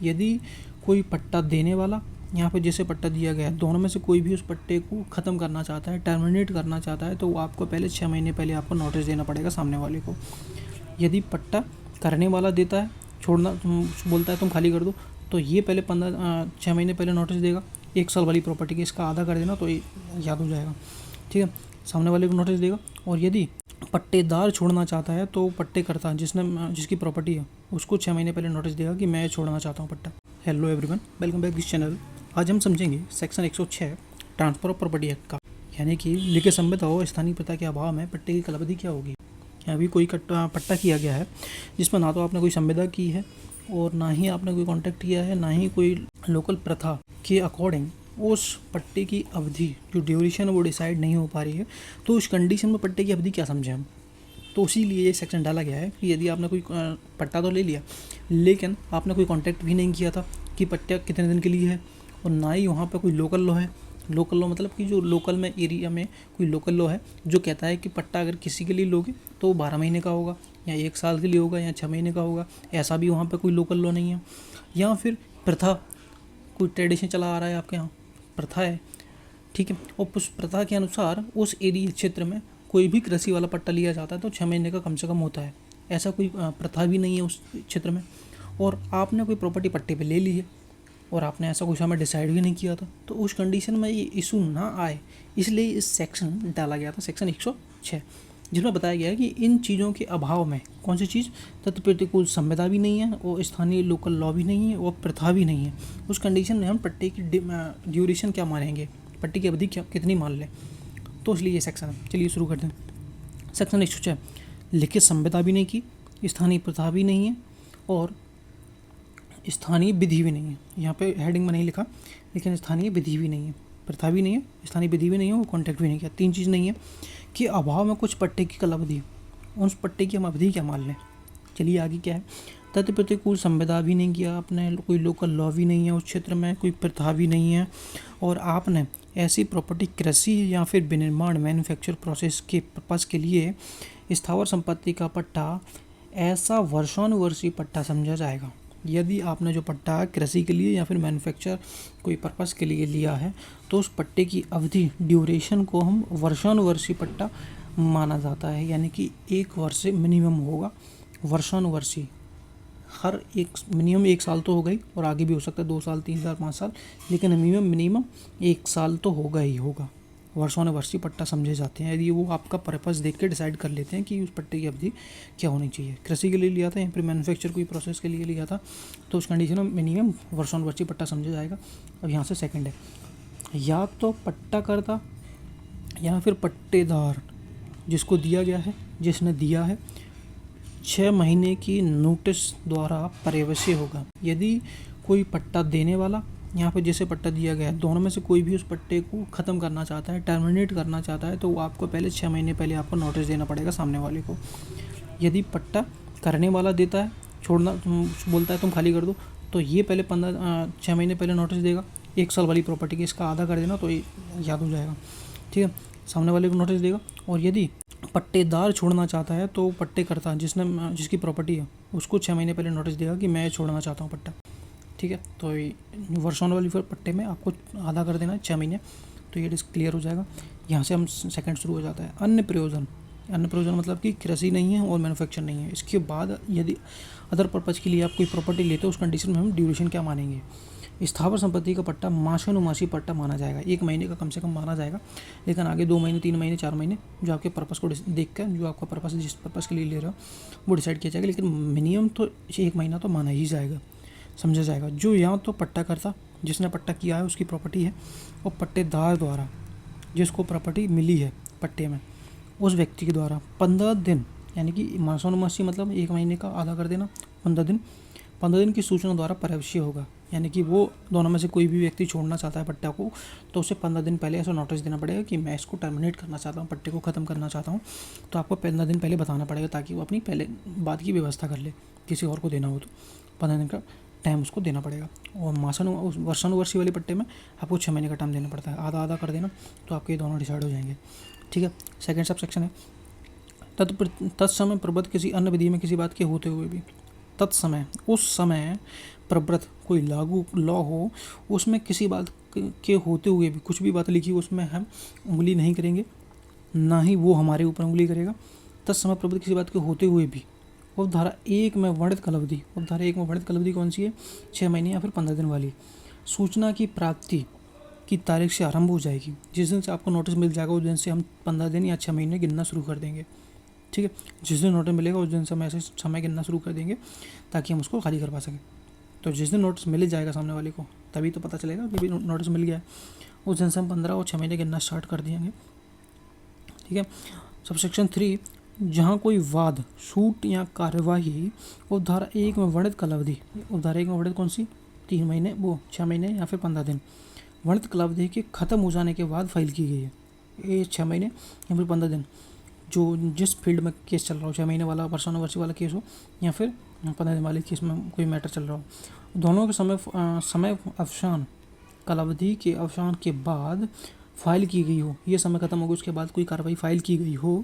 यदि कोई पट्टा देने वाला, यहाँ पे जैसे पट्टा दिया गया है, दोनों में से कोई भी उस पट्टे को ख़त्म करना चाहता है, टर्मिनेट करना चाहता है, तो वो आपको पहले 6 महीने पहले आपको नोटिस देना पड़ेगा सामने वाले को। यदि पट्टा करने वाला देता है, छोड़ना बोलता है तुम खाली कर दो, तो ये पहले 6 महीने पहले नोटिस देगा। 1 साल वाली प्रॉपर्टी की इसका आधा कर देना तो याद हो जाएगा, ठीक है। सामने वाले को नोटिस देगा। और यदि पट्टेदार छोड़ना चाहता है तो पट्टेकर्ता जिसकी प्रॉपर्टी है उसको 6 महीने पहले नोटिस देगा कि मैं छोड़ना चाहता हूँ पट्टा। Hello everyone, welcome back this channel. आज हम समझेंगे section 106 transfer of property act का, यानी कि लिखित संविदा हो स्थानीय प्रथा के अभाव में पट्टे की कालावधि क्या होगी। अभी कोई पट्टा किया गया है जिसमें ना तो आपने कोई संविदा की है और ना ही आपने कोई कॉन्ट्रैक्ट किया है, ना ही कोई लोकल प्रथा के अकॉर्डिंग उस पट्टे की अवधि जो ड्यूरेशन है वो डिसाइड नहीं हो पा रही है, तो उस कंडीशन में पट्टे की अवधि क्या समझें हम। तो इसीलिए ये सेक्शन डाला गया है कि यदि आपने कोई पट्टा तो ले लिया लेकिन आपने कोई कॉन्ट्रैक्ट भी नहीं किया था कि पट्टा कितने दिन के लिए है, और ना ही वहाँ पर कोई लोकल लॉ है। लोकल लॉ मतलब कि जो लोकल में एरिया में कोई लोकल लॉ है जो कहता है कि पट्टा अगर किसी के लिए लोगे तो 12 महीने का होगा या 1 साल के लिए होगा या 6 महीने का होगा, ऐसा भी वहाँ पे कोई लोकल लॉ नहीं है। या फिर प्रथा, कोई ट्रेडिशन चला आ रहा है आपके यहाँ, प्रथा है, ठीक है, और उस प्रथा के अनुसार उस एरिया क्षेत्र में कोई भी कृषि वाला पट्टा लिया जाता है तो 6 महीने का कम से कम होता है। ऐसा कोई प्रथा भी नहीं है उस क्षेत्र में, और आपने कोई प्रॉपर्टी पट्टे पे ले ली है और आपने ऐसा कुछ हमें डिसाइड भी नहीं किया था, तो उस कंडीशन में ये इशू ना आए इसलिए इस सेक्शन डाला गया था, सेक्शन 106, जिसमें बताया गया है कि इन चीज़ों के अभाव में कौन सी चीज़, तत्व प्रतिकूल संविदा भी नहीं है और स्थानीय लोकल लॉ भी नहीं है और प्रथा भी नहीं है। उस कंडीशन में हम पट्टे की ड्यूरेशन क्या मानेंगे, पट्टे की अवधि क्या कितनी मान लें, तो इसलिए ये सेक्शन है। चलिए शुरू करते हैं। सेक्शन 106, लिखित संविदा भी नहीं की, स्थानीय प्रथा भी नहीं है और स्थानीय विधि भी नहीं है। यहाँ पे हेडिंग में नहीं लिखा लेकिन स्थानीय विधि भी नहीं है, प्रथा भी नहीं है, स्थानीय विधि भी नहीं है और कॉन्ट्रैक्ट भी नहीं किया। 3 चीज़ नहीं है कि अभाव में कुछ पट्टे की कालावधि, उस पट्टे की हम अवधि क्या मान लें। चलिए आगे क्या है। तथ्य प्रतिकूल संविदा भी नहीं किया आपने, कोई लोकल लॉ भी नहीं है उस क्षेत्र में, कोई प्रथा भी नहीं है, और आपने ऐसी प्रॉपर्टी कृषि या फिर विनिर्माण मैन्युफैक्चर प्रोसेस के पर्पज़ के लिए स्थावर संपत्ति का पट्टा ऐसा वर्षानुवर्षीय पट्टा समझा जाएगा। यदि आपने जो पट्टा कृषि के लिए या फिर मैन्युफैक्चर कोई पर्पस के लिए लिया है तो उस पट्टे की अवधि ड्यूरेशन को हम वर्षानुवर्षीय पट्टा माना जाता है, यानी कि 1 वर्ष से मिनिमम होगा वर्षानुवर्षीय। हर एक मिनिमम 1 साल तो हो गई और आगे भी हो सकता है 2 साल 3 साल 5 साल, लेकिन मिनिमम 1 साल तो होगा ही होगा। वर्षानुवर्षीय पट्टा समझे जाते हैं यदि वो आपका पर्पस देख के डिसाइड कर लेते हैं कि उस पट्टे की अवधि क्या होनी चाहिए। कृषि के लिए लिया था या फिर मैन्युफैक्चर कोई प्रोसेस के लिए लिया था तो उस कंडीशन में मिनिमम वर्षानुवर्षीय पट्टा समझा जाएगा। अब यहाँ से सेकंड है, या तो पट्टा करता या फिर पट्टेदार जिसको दिया गया है, जिसने दिया है 6 महीने की नोटिस द्वारा पर्यवस्य होगा। यदि कोई पट्टा देने वाला, यहाँ पे जैसे पट्टा दिया गया है, दोनों में से कोई भी उस पट्टे को ख़त्म करना चाहता है, टर्मिनेट करना चाहता है, तो वो आपको पहले 6 महीने पहले आपको नोटिस देना पड़ेगा सामने वाले को। यदि पट्टा करने वाला देता है, छोड़ना बोलता है तुम खाली कर दो, तो ये पहले 6 महीने पहले नोटिस देगा। 1 साल वाली प्रॉपर्टी की इसका आधा कर देना तो याद हो जाएगा, ठीक है। सामने वाले को नोटिस देगा। और यदि पट्टेदार छोड़ना चाहता है तो पट्टेकर्ता जिसकी प्रॉपर्टी है उसको 6 महीने पहले नोटिस देगा कि मैं छोड़ना चाहता हूँ पट्टा, ठीक है। तो वर्षानुवर्षीय वाली पट्टे में आपको आधा कर देना है 6 महीने, तो ये क्लियर हो जाएगा। यहाँ से हम सेकंड शुरू हो जाता है। अन्य प्रयोजन मतलब कि कृषि नहीं है और मैन्युफैक्चर नहीं है। इसके बाद यदि अदर पर्पज़ के लिए आप कोई प्रॉपर्टी लेते हो उस कंडीशन में हम ड्यूरेशन क्या मानेंगे। स्थावर संपत्ति का पट्टा मासानुमासी पट्टा माना जाएगा, 1 महीने का कम से कम माना जाएगा, लेकिन आगे 2 महीने 3 महीने 4 महीने जो आपके पर्पस को देख कर, जो आपका पर्पस जिस पर्पस के लिए ले रहे हो वो डिसाइड किया जाएगा, लेकिन मिनिमम तो 1 महीना तो माना ही जाएगा, समझा जाएगा। जो यहाँ तो पट्टा करता जिसने पट्टा किया है उसकी प्रॉपर्टी है, और पट्टेदार द्वारा जिसको प्रॉपर्टी मिली है पट्टे में उस व्यक्ति के द्वारा 15 दिन, यानी कि मासानुमासी मतलब 1 महीने का आधा कर देना, 15 दिन की सूचना द्वारा पर्यवस्य होगा। यानी कि वो दोनों में से कोई भी व्यक्ति छोड़ना चाहता है पट्टा को तो उसे 15 दिन पहले ऐसा नोटिस देना पड़ेगा कि मैं इसको टर्मिनेट करना चाहता हूँ, पट्टे को ख़त्म करना चाहता हूँ, तो आपको 15 दिन पहले बताना पड़ेगा ताकि वो अपनी पहले बाद की व्यवस्था कर ले। किसी और को देना हो तो 15 दिन का टाइम उसको देना पड़ेगा। और वर्षानुवर्षीय वाले पट्टे में आपको 6 महीने का टाइम देना पड़ता है, आधा आधा कर देना तो आपके दोनों डिसाइड हो जाएंगे, ठीक है। सेकंड सब सेक्शन है, तत्समय प्रबद्ध किसी अन्य विधि में किसी बात के होते हुए भी, तत्समय उस समय प्रवृत्त कोई लागू लॉ हो, उसमें किसी बात के होते हुए भी, कुछ भी बात लिखी हो उसमें हम उंगली नहीं करेंगे, ना ही वो हमारे ऊपर उंगली करेगा। तत्समय प्रवृत्त किसी बात के होते हुए भी। उपधारा 1 में वर्णित कालावधि, उपधारा 1 में वर्णित कालावधि कौन सी है? 6 महीने या फिर 15 दिन वाली। सूचना की प्राप्ति की तारीख से आरंभ हो जाएगी, जिस दिन से आपको नोटिस मिल जाएगा उस दिन से हम 15 दिन या 6 महीने गिनना शुरू कर देंगे। ठीक है, जिस दिन नोटिस मिलेगा उस दिन से हम ऐसे समय गिनना शुरू कर देंगे ताकि हम उसको खाली करवा सकें। तो जिस दिन नोटिस मिल जाएगा सामने वाले को, तभी तो पता चलेगा कि भी नोटिस मिल गया है, उस दिन से हम 15 और 6 महीने गिनना स्टार्ट कर देंगे। ठीक है। सबसेक्शन 3, जहाँ कोई वाद, छूट या कार्यवाही उपधारा 1 में वर्णित कालावधि, उपधारा 1 में वर्णित कौन सी? 3 महीने, वो 6 महीने या फिर 15 दिन, वर्णित कालावधि के खत्म हो जाने के बाद फाइल की गई है। ये 6 महीने या फिर 15 दिन, जो जिस फील्ड में केस चल रहा हो, 6 महीने वाला पर्सोनोवर्सी वाला केस हो या फिर 15 दिन वाले केस में कोई मैटर चल रहा हो, दोनों के समय अवसान कालावधि के अवसान के बाद फाइल की गई हो, ये समय खत्म होगा उसके बाद कोई कार्रवाई फाइल की गई हो,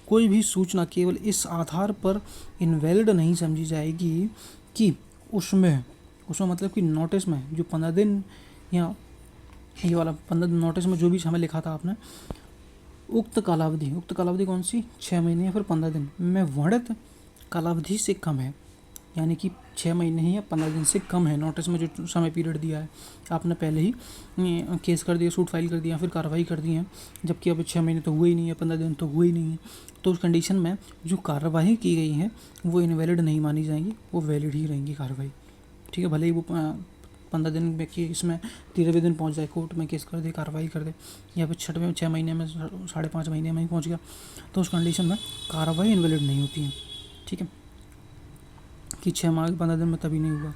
कोई भी सूचना केवल इस आधार पर इनवैलिड नहीं समझी जाएगी कि उसमें मतलब कि नोटिस में जो 15 दिन या ये वाला 15 दिन नोटिस में जो भी समय लिखा था आपने, उक्त कालावधि कौन सी? 6 महीने या फिर 15 दिन में वर्णित कालावधि से कम है, यानी कि 6 महीने ही या 15 दिन से कम है नोटिस में जो समय पीरियड दिया है। आपने पहले ही केस कर दिया, सूट फाइल कर दिया, फिर कार्रवाई कर दी है, जबकि अब 6 महीने तो हुए ही नहीं है, 15 दिन तो हुए ही नहीं है। तो उस कंडीशन में जो कार्रवाई की गई है वो इनवैलिड नहीं मानी जाएंगी, वो वैलिड ही रहेंगी कार्रवाई। ठीक है, भले ही वो 15 दिन में कि इसमें 13वें दिन पहुंच जाए, कोर्ट में केस कर दे, कार्रवाई कर दे, या फिर 6 महीने में 5.5 महीने में ही पहुंच गया, तो उस कंडीशन में कार्रवाई इनवैलिड नहीं होती है। ठीक है, कि 6 माह 15 दिन में तभी नहीं हुआ,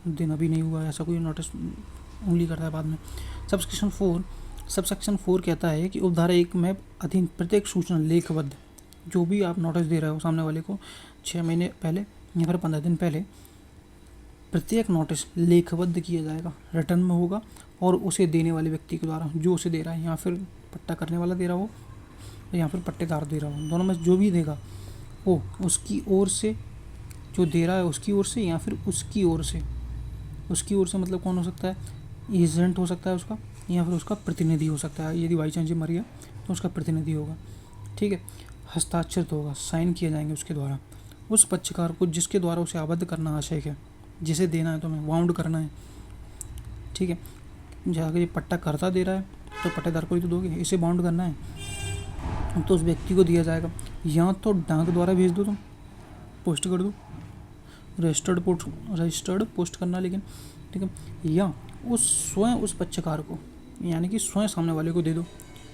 दिन अभी नहीं हुआ, ऐसा कोई नोटिस उंगली करता है बाद में। सबसेक्शन 4 कहता है कि उपधारा 1 में अधीन प्रत्येक सूचना लेखबद्ध, जो भी आप नोटिस दे रहे हो सामने वाले को 6 महीने पहले या फिर 15 दिन पहले, प्रत्येक नोटिस लेखबद्ध किया जाएगा, रिटर्न में होगा, और उसे देने वाले व्यक्ति के द्वारा, जो उसे दे रहा है, या फिर पट्टा करने वाला दे रहा हो या फिर पट्टेदार दे रहा हो, दोनों में जो भी देगा वो उसकी ओर से, जो दे रहा है उसकी ओर से या फिर उसकी ओर से मतलब कौन हो सकता है? एजेंट हो सकता है उसका, या फिर उसका प्रतिनिधि हो सकता है, यदि बाई चांस मर गया तो उसका प्रतिनिधि होगा। ठीक है, हस्ताक्षरित होगा, साइन किए जाएंगे उसके द्वारा, उस पक्षकार को जिसके द्वारा उसे आबद्ध करना आवश्यक है, जिसे देना है तुम्हें, बाउंड करना है। ठीक है, अगर ये पट्टा करता दे रहा है तो पट्टेदार को ही तो दोगे, इसे बाउंड करना है तो उस व्यक्ति को दिया जाएगा। या तो डाक द्वारा भेज दो, तुम पोस्ट कर दो, रजिस्टर्ड पोस्ट करना, लेकिन ठीक है, या स्वयं उस पक्षकार को, यानी कि स्वयं सामने वाले को दे दो,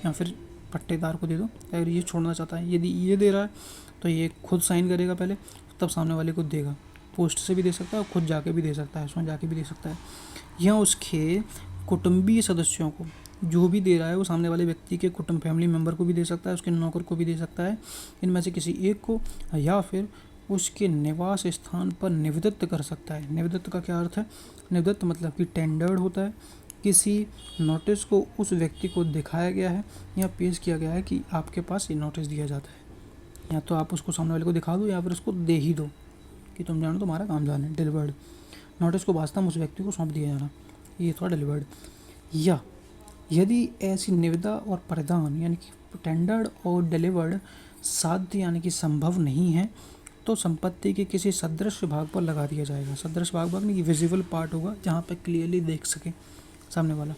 या फिर पट्टेदार को दे दो अगर ये छोड़ना चाहता है। यदि ये दे रहा है तो ये खुद साइन करेगा पहले, तब सामने वाले को देगा। पोस्ट से भी दे सकता है और खुद जाके भी दे सकता है, स्वयं जाके भी दे सकता है। या उसके कुटुंबीय सदस्यों को, जो भी दे रहा है वो सामने वाले व्यक्ति के कुटुंब, फैमिली मेम्बर को भी दे सकता है, उसके नौकर को भी दे सकता है, इनमें से किसी एक को, या फिर उसके निवास स्थान पर निवेदित कर सकता है। निवेदित का क्या अर्थ है? निवेदित मतलब कि टेंडर्ड होता है, किसी नोटिस को उस व्यक्ति को दिखाया गया है या पेश किया गया है कि आपके पास ये नोटिस दिया जाता है, या तो आप उसको सामने वाले को दिखा दो या फिर उसको दे ही दो कि तुम जानो तुम्हारा काम जाने, डिलीवर्ड। नोटिस को वास्तव उस व्यक्ति को सौंप दिया जाना, ये थोड़ा डिलीवर्ड। या यदि ऐसी निविदा और प्रदान यानी कि टेंडर्ड और डिलीवर्ड साध्य यानी कि संभव नहीं है, तो संपत्ति के किसी सदृश भाग पर लगा दिया जाएगा। सदृश भाग नहीं, विजिबल पार्ट होगा जहाँ पर क्लियरली देख सके सामने वाला।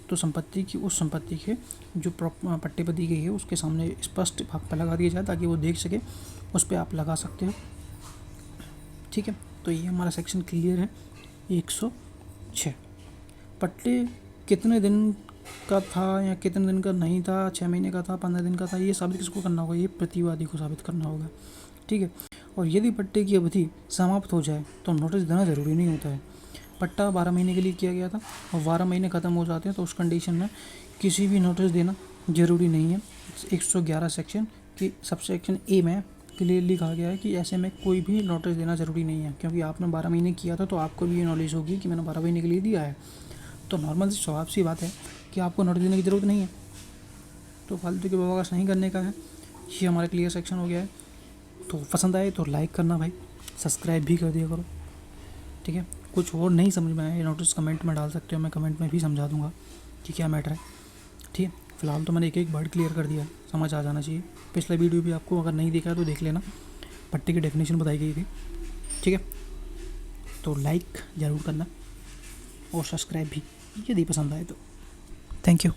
तो संपत्ति की, उस संपत्ति के जो पट्टे पर दी गई है उसके सामने स्पष्ट भाग पर लगा दिया जाए ताकि वो देख सके, उस पर आप लगा सकते हो। ठीक है, तो ये हमारा सेक्शन क्लियर है। 106 पट्टे कितने दिन का था या कितने दिन का नहीं था, 6 महीने का था, 15 दिन का था, ये साबित किसको करना होगा? ये प्रतिवादी को साबित करना होगा। ठीक है, और यदि पट्टे की अवधि समाप्त हो जाए तो नोटिस देना ज़रूरी नहीं होता है। पट्टा 12 महीने के लिए किया गया था और 12 महीने ख़त्म हो जाते हैं तो उस कंडीशन में किसी भी नोटिस देना ज़रूरी नहीं है। 111 सेक्शन की सबसेक्शन ए में क्लियरली कहा गया है कि ऐसे में कोई भी नोटिस देना ज़रूरी नहीं है, क्योंकि आपने 12 महीने किया था तो आपको भी ये नॉलेज होगी कि मैंने 12 महीने के लिए दिया है। तो नॉर्मल स्वभाव सी बात है कि आपको नोटिस देने की ज़रूरत नहीं है, तो फालतू के बवास नहीं करने का है। ये हमारा क्लियर सेक्शन हो गया है। तो पसंद आए तो लाइक करना भाई। सब्सक्राइब भी कर दिया करो, ठीक है। कुछ और नहीं समझ में आया ये नोटिस कमेंट में डाल सकते हो, मैं कमेंट में भी समझा दूंगा कि क्या मैटर है, ठीक है। फिलहाल तो मैंने एक एक वर्ड क्लियर कर दिया है, समझ आ जाना चाहिए। पिछला वीडियो भी आपको अगर नहीं देखा है तो देख लेना, पट्टे की डेफिनेशन बताई गई थी, ठीक है। तो लाइक ज़रूर करना और सब्सक्राइब भी यदि पसंद आए तो। Thank you.